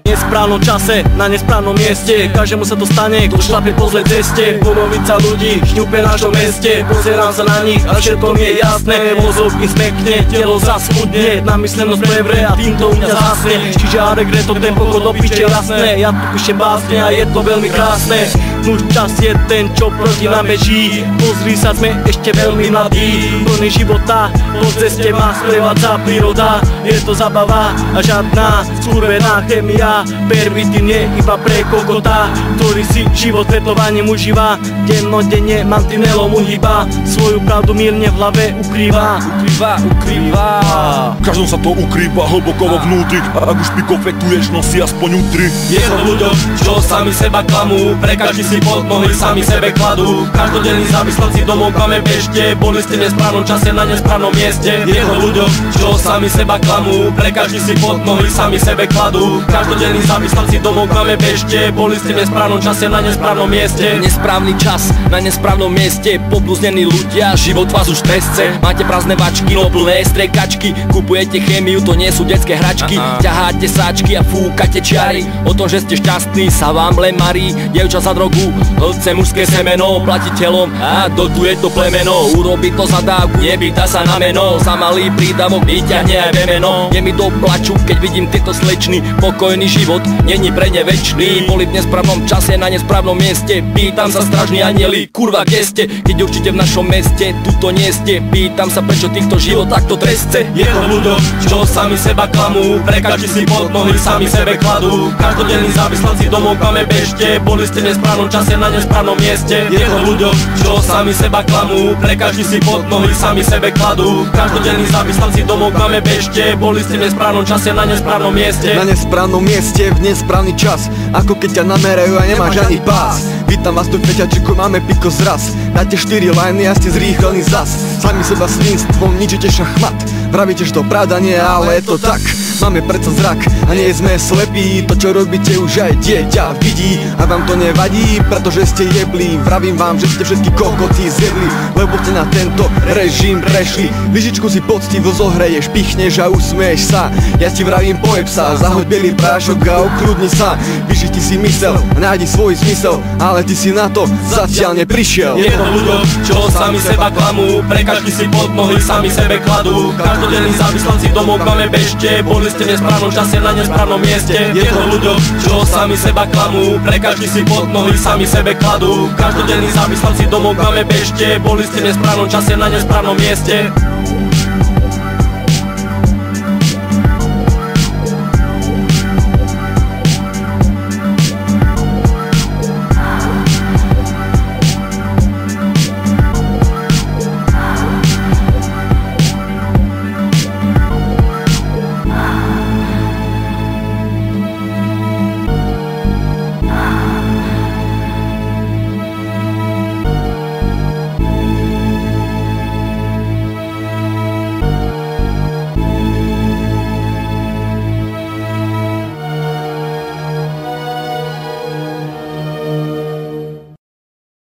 V nesprávnom čase, na nesprávnom mieste, každému sa to stane, kto šlape po zlej ceste. Polovica ľudí šňupe v našom meste, pozerám sa na nich a všetko mi je jasné. Mozog im smekne, telo zaschudne, namyslenosť prevre a týmto u mňa zhasne. Čiže a regreto tempo do piče jasné, ja tu píšem básne a je to veľmi krásne. Nuž čas je ten, čo proti nám beží, pozri sa, sme ešte veľmi mladí. Plný života, po ceste ma sprevádza príroda, je to zabava a žiadna skurvená chemia. Pervitín je iba pre kokota, ktorý si život vetovaním užíva. Dennodenne mantinelom uhýba, svoju pravdu mírne v hlave ukrýva. V každom sa to ukrýva hlboko vo vnútri, a ak už pikofetuješ, nosí aspoň útry. Je to ľuďom, čo sami seba klamú, pre každý si pod nohy sami sebe kladú. Každodenní závislanci domov klame bežte, boli ste v nesprávnom čase na nesprávnom mieste. Je to ľuďom, čo sami seba klamú, pre každý si pod nohy sami sebe kladú. Každodenní závislanci domov klame bežte, boli ste v nesprávnom čase na nesprávnom mieste. Nesprávny čas na nesprávnom mieste, pobluznení ľudia, život vás už tresce. Máte prázdne vačky, no plné striekačky, kupujete chémiu, to nie sú detské hračky. Ťaháte sáčky a fúkate čiary, o tom, že ste šťastní, sa vám len marí. Dievča za drogu, chce mužské semeno, platí telom a dotuje to plemeno. Urobí to za dávku, nepýta sa na meno, za malý prídavok vyťahne aj vemeno. Je mi do plaču, keď vidím tieto slečny, pokojný život není pre ne večný. Boli v nesprávnom čase na nesprávnom mieste, pýtam sa stražní anieli, kurva kde ste, keď určite v našom meste tuto nie ste. Pýtam sa, prečo týchto život takto trestce. Je to ľuďom, čo sami seba klamú, pre každý si pod nohy sami sebe kladú. Každodenní závislanci domov klame bežte, boli ste v nesprávnom čase na nesprávnom mieste. Je to ľuďom, čo sami seba klamú, pre každý si pod nohy sami sebe kladú. Každodenní závislanci domov klame bežte, boli ste v nesprávnom čase na nesprávnom mieste. Na nesprávnom mieste, v nesprávny čas, ako keď ťa namerajú a nemáš ani pás. Vítam vás tu v Peťačiku, máme piko zraz, dáte 4 lajny a ste zrýchlení zas. Sami seba svinstvom ničíte šachmat, pravíte, že to pravda nie, ale je to tak. Máme predsa zrak a nie sme slepí, to čo robíte už aj dieťa vidí. A vám to nevadí, pretože ste jebli, vravím vám, že ste všetky kokoty zjedli, lebo ste na tento režim prešli. Lyžičku si poctivo zohreješ, pichneš a usmieš sa, ja ti vravím pojeb sa, zahoď bielý prášok a ukľudni sa. Vyžiti si mysel a nájdi svoj zmysel, ale ty si na to zatiaľ neprišiel. Je to ľuďom, čo sami seba klamú, pre každý si pod nohy sami sebe kladú. Každodenní závislanci domov klame bežte, boli ste v nesprávnom čase na nesprávnom mieste. Je to ľuďom, čo sami seba klamú, pre každý si pod nohy sami sebe kladú. Každodenní závislanci domov klame bežte, boli ste v nesprávnom čase na nesprávnom mieste.